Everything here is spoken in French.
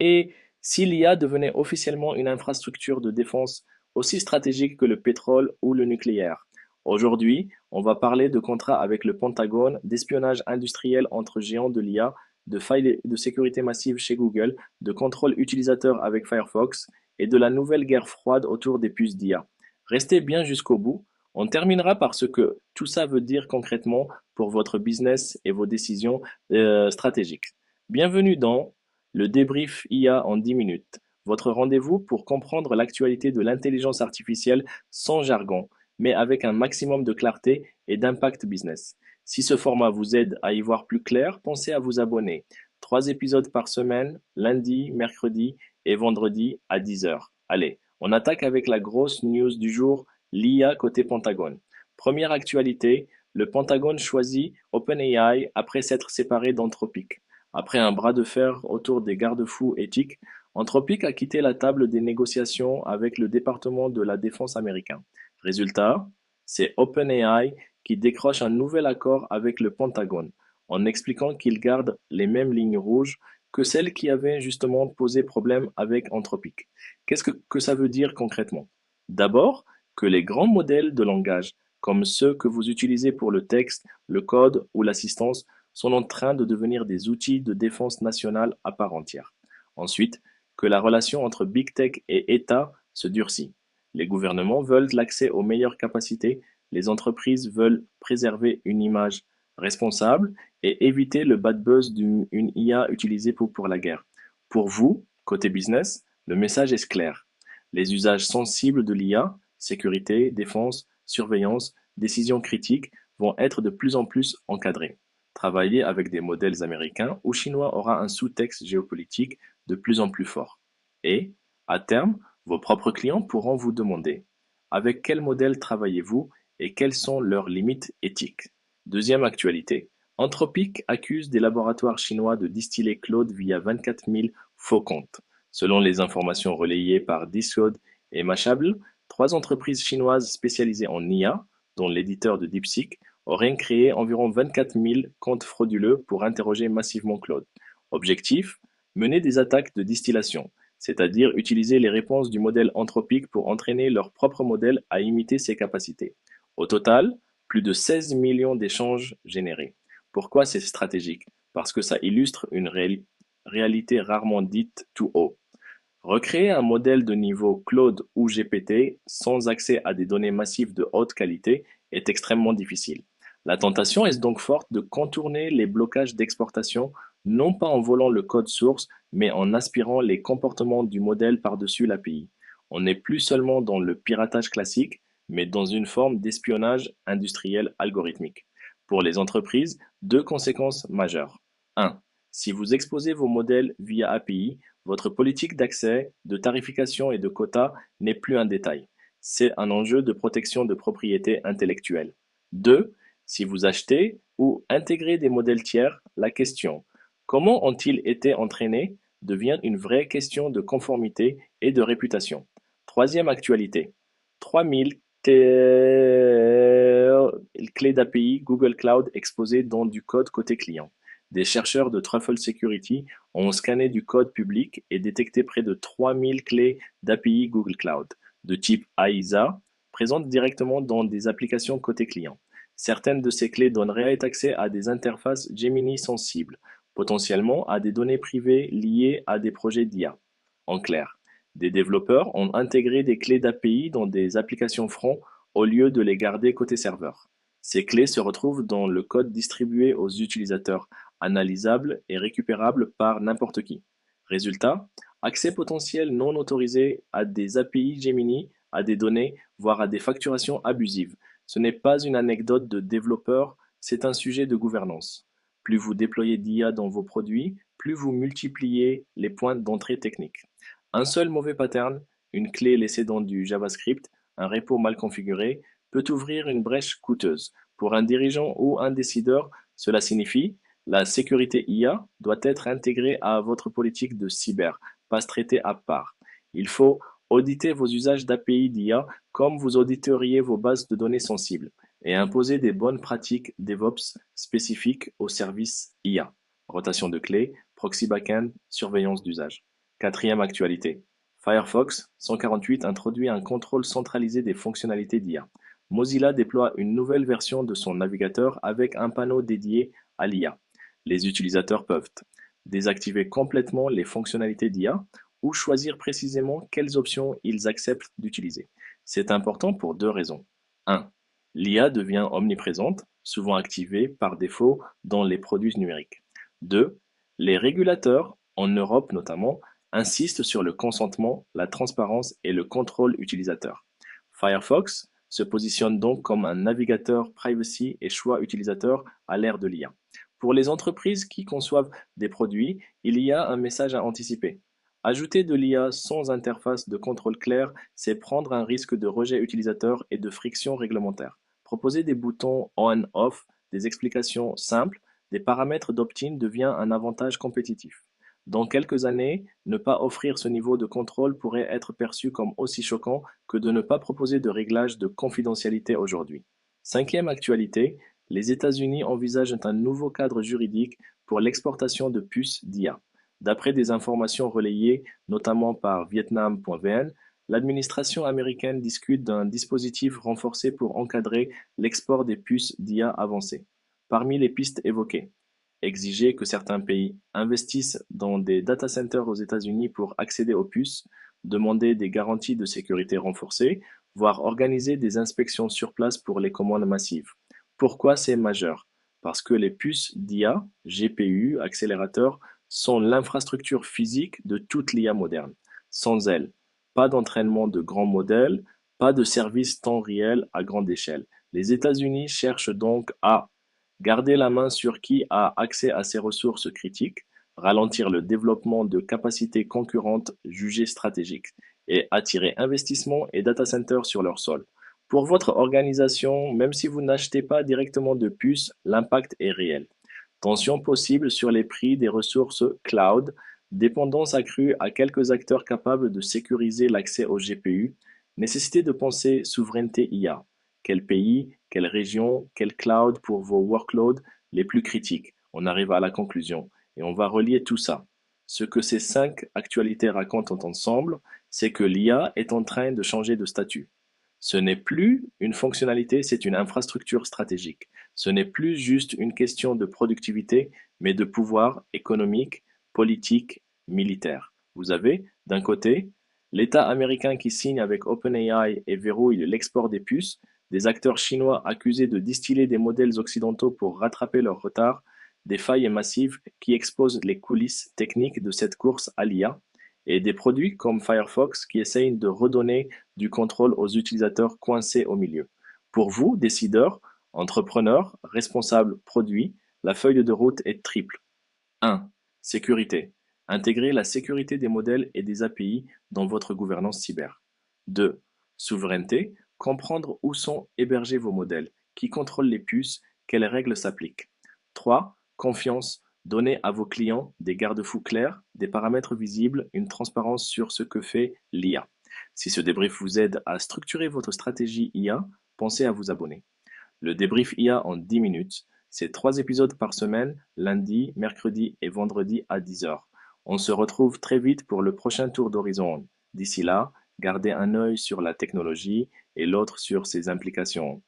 Et si l'IA devenait officiellement une infrastructure de défense aussi stratégique que le pétrole ou le nucléaire? Aujourd'hui, on va parler de contrats avec le Pentagone, d'espionnage industriel entre géants de l'IA, de failles de sécurité massive chez Google, de contrôle utilisateur avec Firefox et de la nouvelle guerre froide autour des puces d'IA. Restez bien jusqu'au bout. On terminera par ce que tout ça veut dire concrètement pour votre business et vos décisions stratégiques. Bienvenue dans le débrief IA en 10 minutes, votre rendez-vous pour comprendre l'actualité de l'intelligence artificielle sans jargon, mais avec un maximum de clarté et d'impact business. Si ce format vous aide à y voir plus clair, pensez à vous abonner. 3 épisodes par semaine, lundi, mercredi et vendredi à 10 heures. Allez, on attaque avec la grosse news du jour, l'IA côté Pentagone. Première actualité, le Pentagone choisit OpenAI après s'être séparé d'Anthropic. Après un bras de fer autour des garde-fous éthiques, Anthropic a quitté la table des négociations avec le département de la défense américain. Résultat, c'est OpenAI qui décroche un nouvel accord avec le Pentagone, en expliquant qu'il garde les mêmes lignes rouges que celles qui avaient justement posé problème avec Anthropic. Qu'est-ce que ça veut dire concrètement? D'abord, que les grands modèles de langage, comme ceux que vous utilisez pour le texte, le code ou l'assistance, sont en train de devenir des outils de défense nationale à part entière. Ensuite, que la relation entre Big Tech et État se durcit. Les gouvernements veulent l'accès aux meilleures capacités, les entreprises veulent préserver une image responsable et éviter le bad buzz d'une IA utilisée pour la guerre. Pour vous, côté business, le message est clair. Les usages sensibles de l'IA, sécurité, défense, surveillance, décisions critiques, vont être de plus en plus encadrés. Travailler avec des modèles américains ou chinois aura un sous-texte géopolitique de plus en plus fort. Et, à terme, vos propres clients pourront vous demander: avec quel modèle travaillez-vous et quelles sont leurs limites éthiques? Deuxième actualité. Anthropic accuse des laboratoires chinois de distiller Claude via 24 000 faux comptes. Selon les informations relayées par Discode et Mashable, 3 entreprises chinoises spécialisées en IA, dont l'éditeur de DeepSeek, auraient créé environ 24 000 comptes frauduleux pour interroger massivement Claude. Objectif: mener des attaques de distillation, c'est-à-dire utiliser les réponses du modèle anthropique pour entraîner leur propre modèle à imiter ses capacités. Au total, plus de 16 millions d'échanges générés. Pourquoi c'est stratégique? Parce que ça illustre une réalité rarement dite tout haut. Recréer un modèle de niveau Claude ou GPT sans accès à des données massives de haute qualité est extrêmement difficile. La tentation est donc forte de contourner les blocages d'exportation, non pas en volant le code source, mais en aspirant les comportements du modèle par-dessus l'API. On n'est plus seulement dans le piratage classique, mais dans une forme d'espionnage industriel algorithmique. Pour les entreprises, 2 conséquences majeures. 1. Si vous exposez vos modèles via API, votre politique d'accès, de tarification et de quotas n'est plus un détail. C'est un enjeu de protection de propriété intellectuelle. 2. Si vous achetez ou intégrez des modèles tiers, la question comment ont-ils été entraînés devient une vraie question de conformité et de réputation. Troisième actualité. 3000 clés d'API Google Cloud exposées dans du code côté client. Des chercheurs de Truffle Security ont scanné du code public et détecté près de 3000 clés d'API Google Cloud, de type AISA, présentes directement dans des applications côté client. Certaines de ces clés donneraient accès à des interfaces Gemini sensibles, potentiellement à des données privées liées à des projets d'IA. En clair, des développeurs ont intégré des clés d'API dans des applications front au lieu de les garder côté serveur. Ces clés se retrouvent dans le code distribué aux utilisateurs, analysable et récupérable par n'importe qui. Résultat, accès potentiel non autorisé à des API Gemini, à des données, voire à des facturations abusives. Ce n'est pas une anecdote de développeur, c'est un sujet de gouvernance. Plus vous déployez d'IA dans vos produits, plus vous multipliez les points d'entrée techniques. Un seul mauvais pattern, une clé laissée dans du JavaScript, un repo mal configuré, peut ouvrir une brèche coûteuse. Pour un dirigeant ou un décideur, cela signifie la sécurité IA doit être intégrée à votre politique de cyber, pas traitée à part. Il faut auditer vos usages d'API d'IA comme vous auditeriez vos bases de données sensibles et imposer des bonnes pratiques DevOps spécifiques aux services IA. Rotation de clés, proxy backend, surveillance d'usage. Quatrième actualité. Firefox 148 introduit un contrôle centralisé des fonctionnalités d'IA. Mozilla déploie une nouvelle version de son navigateur avec un panneau dédié à l'IA. Les utilisateurs peuvent désactiver complètement les fonctionnalités d'IA ou choisir précisément quelles options ils acceptent d'utiliser. C'est important pour deux raisons. 1. L'IA devient omniprésente, souvent activée par défaut dans les produits numériques. 2. Les régulateurs, en Europe notamment, insistent sur le consentement, la transparence et le contrôle utilisateur. Firefox se positionne donc comme un navigateur privacy et choix utilisateur à l'ère de l'IA. Pour les entreprises qui conçoivent des produits, il y a un message à anticiper. Ajouter de l'IA sans interface de contrôle clair, c'est prendre un risque de rejet utilisateur et de friction réglementaire. Proposer des boutons on/off, des explications simples, des paramètres d'opt-in devient un avantage compétitif. Dans quelques années, ne pas offrir ce niveau de contrôle pourrait être perçu comme aussi choquant que de ne pas proposer de réglage de confidentialité aujourd'hui. Cinquième actualité, les États-Unis envisagent un nouveau cadre juridique pour l'exportation de puces d'IA. D'après des informations relayées notamment par Vietnam.vn, l'administration américaine discute d'un dispositif renforcé pour encadrer l'export des puces d'IA avancées. Parmi les pistes évoquées, exiger que certains pays investissent dans des data centers aux États-Unis pour accéder aux puces, demander des garanties de sécurité renforcées, voire organiser des inspections sur place pour les commandes massives. Pourquoi c'est majeur? Parce que les puces d'IA, GPU, accélérateurs, sont l'infrastructure physique de toute l'IA moderne. Sans elles, pas d'entraînement de grands modèles, pas de services temps réel à grande échelle. Les États-Unis cherchent donc à garder la main sur qui a accès à ces ressources critiques, ralentir le développement de capacités concurrentes jugées stratégiques et attirer investissements et data centers sur leur sol. Pour votre organisation, même si vous n'achetez pas directement de puces, l'impact est réel. Tension possible sur les prix des ressources cloud, dépendance accrue à quelques acteurs capables de sécuriser l'accès aux GPU, nécessité de penser souveraineté IA. Quel pays, quelle région, quel cloud pour vos workloads les plus critiques? On arrive à la conclusion et on va relier tout ça. Ce que ces cinq actualités racontent ensemble, c'est que l'IA est en train de changer de statut. Ce n'est plus une fonctionnalité, c'est une infrastructure stratégique. Ce n'est plus juste une question de productivité, mais de pouvoir économique, politique, militaire. Vous avez, d'un côté, l'État américain qui signe avec OpenAI et verrouille l'export des puces, des acteurs chinois accusés de distiller des modèles occidentaux pour rattraper leur retard, des failles massives qui exposent les coulisses techniques de cette course à l'IA, et des produits comme Firefox qui essayent de redonner du contrôle aux utilisateurs coincés au milieu. Pour vous, décideurs, entrepreneurs, responsables produits, la feuille de route est triple. 1. Sécurité. Intégrer la sécurité des modèles et des API dans votre gouvernance cyber. 2. Souveraineté. Comprendre où sont hébergés vos modèles, qui contrôle les puces, quelles règles s'appliquent. 3. Confiance. Donner à vos clients des garde-fous clairs, des paramètres visibles, une transparence sur ce que fait l'IA. Si ce débrief vous aide à structurer votre stratégie IA, pensez à vous abonner. Le débrief IA en 10 minutes, c'est 3 épisodes par semaine, lundi, mercredi et vendredi à 10h. On se retrouve très vite pour le prochain tour d'horizon. D'ici là, gardez un œil sur la technologie et l'autre sur ses implications.